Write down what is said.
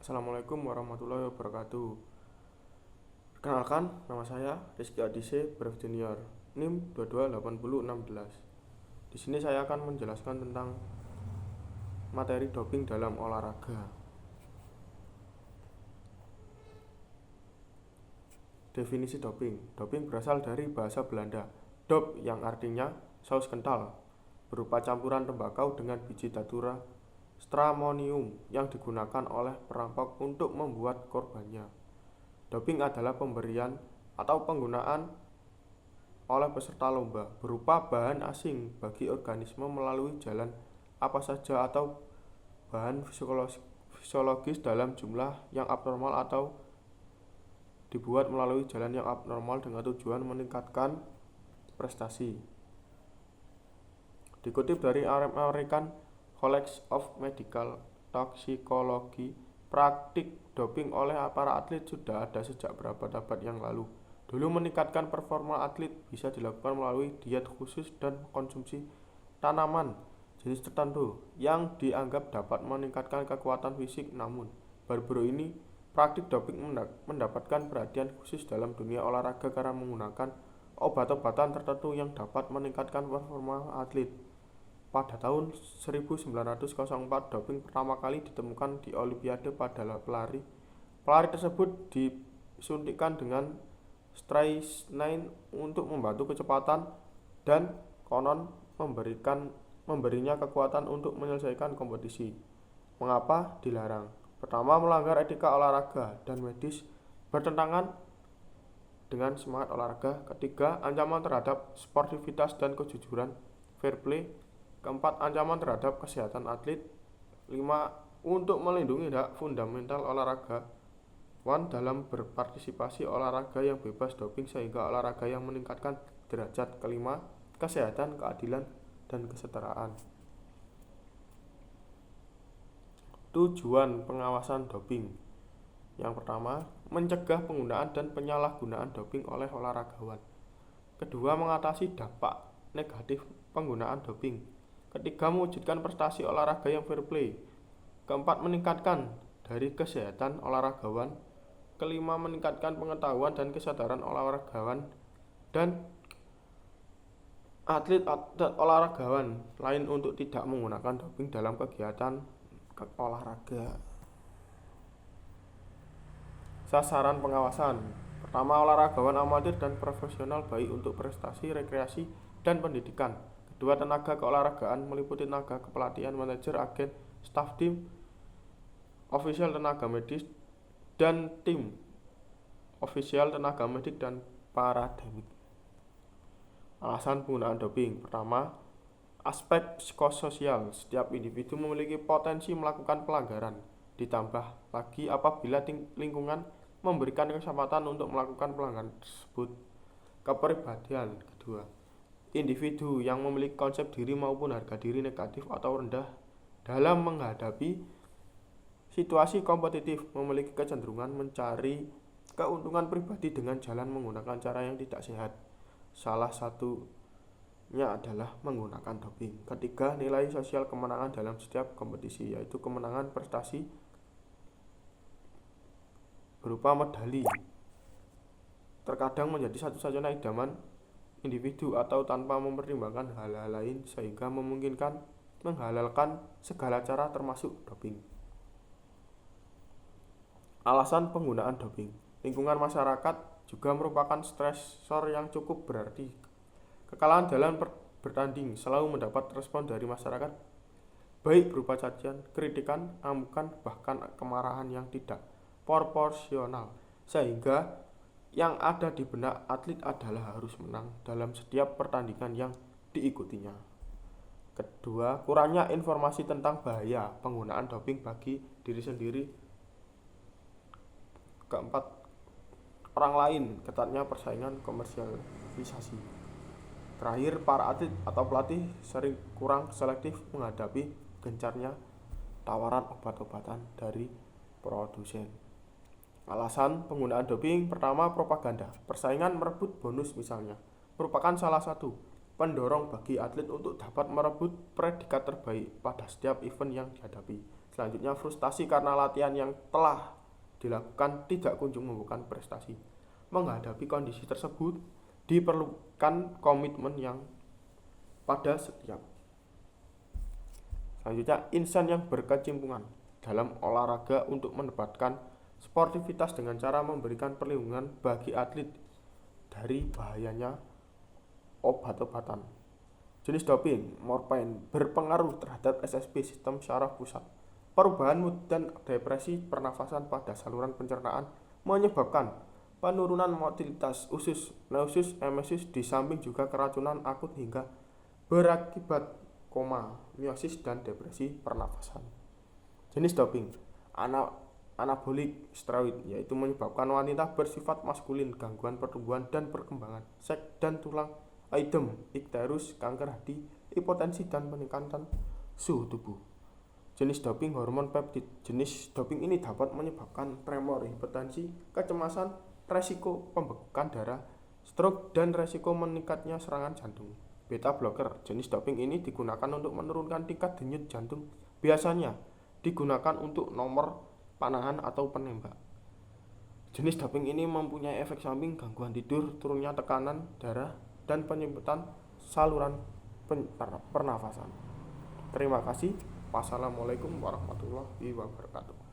Assalamualaikum warahmatullahi wabarakatuh. Perkenalkan, nama saya Rizky Adise Bref Junior, NIM 228016. Di sini saya akan menjelaskan tentang materi doping dalam olahraga. Definisi doping. Doping berasal dari bahasa Belanda, dop yang artinya saus kental, berupa campuran tembakau dengan biji datura stramonium yang digunakan oleh perampok untuk membuat korbannya. Doping adalah pemberian atau penggunaan oleh peserta lomba berupa bahan asing bagi organisme melalui jalan apa saja atau bahan fisiologis dalam jumlah yang abnormal atau dibuat melalui jalan yang abnormal dengan tujuan meningkatkan prestasi. Dikutip dari American College of Medical Toxicology, praktik doping oleh para atlet sudah ada sejak beberapa abad yang lalu. Dulu meningkatkan performa atlet bisa dilakukan melalui diet khusus dan konsumsi tanaman jenis tertentu yang dianggap dapat meningkatkan kekuatan fisik. Namun, baru-baru ini praktik doping mendapatkan perhatian khusus dalam dunia olahraga karena menggunakan obat-obatan tertentu yang dapat meningkatkan performa atlet. Pada tahun 1904, doping pertama kali ditemukan di Olimpiade pada pelari. Pelari tersebut disuntikkan dengan strychnine untuk membantu kecepatan dan konon memberinya kekuatan untuk menyelesaikan kompetisi. Mengapa dilarang? Pertama, melanggar etika olahraga dan medis, bertentangan dengan semangat olahraga. Ketiga, ancaman terhadap sportivitas dan kejujuran, fair play. Keempat, ancaman terhadap kesehatan atlet. 5. Untuk melindungi hak fundamental olahragawan dalam berpartisipasi olahraga yang bebas doping sehingga olahraga yang meningkatkan derajat. Kelima, kesehatan, keadilan, dan kesetaraan. Tujuan pengawasan doping. Yang pertama, mencegah penggunaan dan penyalahgunaan doping oleh olahragawan. Kedua, mengatasi dampak negatif penggunaan doping. Ketiga, mewujudkan prestasi olahraga yang fair play. Keempat, meningkatkan dari kesehatan olahragawan. Kelima, meningkatkan pengetahuan dan kesadaran olahragawan dan atlet olahragawan lain untuk tidak menggunakan doping dalam kegiatan olahraga. Sasaran pengawasan. Pertama, olahragawan amatir dan profesional baik untuk prestasi, rekreasi, dan pendidikan. Kedua, tenaga keolahragaan meliputi tenaga kepelatihan, manajer, agen, staf tim, ofisial tenaga medis, dan tim ofisial tenaga medik dan parademik. Alasan penggunaan doping. Pertama, aspek psikososial. Setiap individu memiliki potensi melakukan pelanggaran, ditambah lagi apabila lingkungan memberikan kesempatan untuk melakukan pelanggaran tersebut. Kepribadian. Kedua, individu yang memiliki konsep diri maupun harga diri negatif atau rendah dalam menghadapi situasi kompetitif memiliki kecenderungan mencari keuntungan pribadi dengan jalan menggunakan cara yang tidak sehat. Salah satunya adalah menggunakan doping. Ketiga, nilai sosial kemenangan dalam setiap kompetisi, yaitu kemenangan prestasi berupa medali terkadang menjadi satu-satunya idaman individu atau tanpa mempertimbangkan hal-hal lain sehingga memungkinkan menghalalkan segala cara termasuk doping. Alasan penggunaan doping. Lingkungan masyarakat juga merupakan stresor yang cukup berarti. Kekalahan dalam bertanding selalu mendapat respon dari masyarakat, baik berupa cacian, kritikan, amukan, bahkan kemarahan yang tidak proporsional, sehingga yang ada di benak atlet adalah harus menang dalam setiap pertandingan yang diikutinya. Kedua, kurangnya informasi tentang bahaya penggunaan doping bagi diri sendiri. Keempat, orang lain, ketatnya persaingan komersialisasi. Terakhir, para atlet atau pelatih sering kurang selektif menghadapi gencarnya tawaran obat-obatan dari produsen. Alasan penggunaan doping. Pertama, propaganda. Persaingan merebut bonus misalnya merupakan salah satu pendorong bagi atlet untuk dapat merebut predikat terbaik pada setiap event yang dihadapi. Selanjutnya, frustasi karena latihan yang telah dilakukan tidak kunjung membuahkan prestasi. Menghadapi kondisi tersebut, diperlukan komitmen yang pada setiap. Selanjutnya, insan yang berkecimpungan dalam olahraga untuk mendapatkan sportivitas dengan cara memberikan perlindungan bagi atlet dari bahayanya obat-obatan. Jenis doping, morfin, berpengaruh terhadap SSB sistem syaraf pusat. Perubahan mood dan depresi pernafasan pada saluran pencernaan menyebabkan penurunan motilitas usus, neusus, emesis, di samping juga keracunan akut hingga berakibat koma, miosis, dan depresi pernafasan. Jenis doping, anabolik steroid, yaitu menyebabkan wanita bersifat maskulin, gangguan pertumbuhan dan perkembangan, seks dan tulang, edem, ikterus, kanker hati, hipotensi, dan peningkatan suhu tubuh. Jenis doping, hormon peptid. Jenis doping ini dapat menyebabkan tremor, hipertensi, kecemasan, resiko pembekukan darah, stroke, dan resiko meningkatnya serangan jantung. Beta blocker. Jenis doping ini digunakan untuk menurunkan tingkat denyut jantung. Biasanya digunakan untuk nomor panahan atau penembak. Jenis doping ini mempunyai efek samping gangguan tidur, turunnya tekanan darah, dan penyempitan saluran pernafasan. Terima kasih. Wassalamualaikum warahmatullahi wabarakatuh.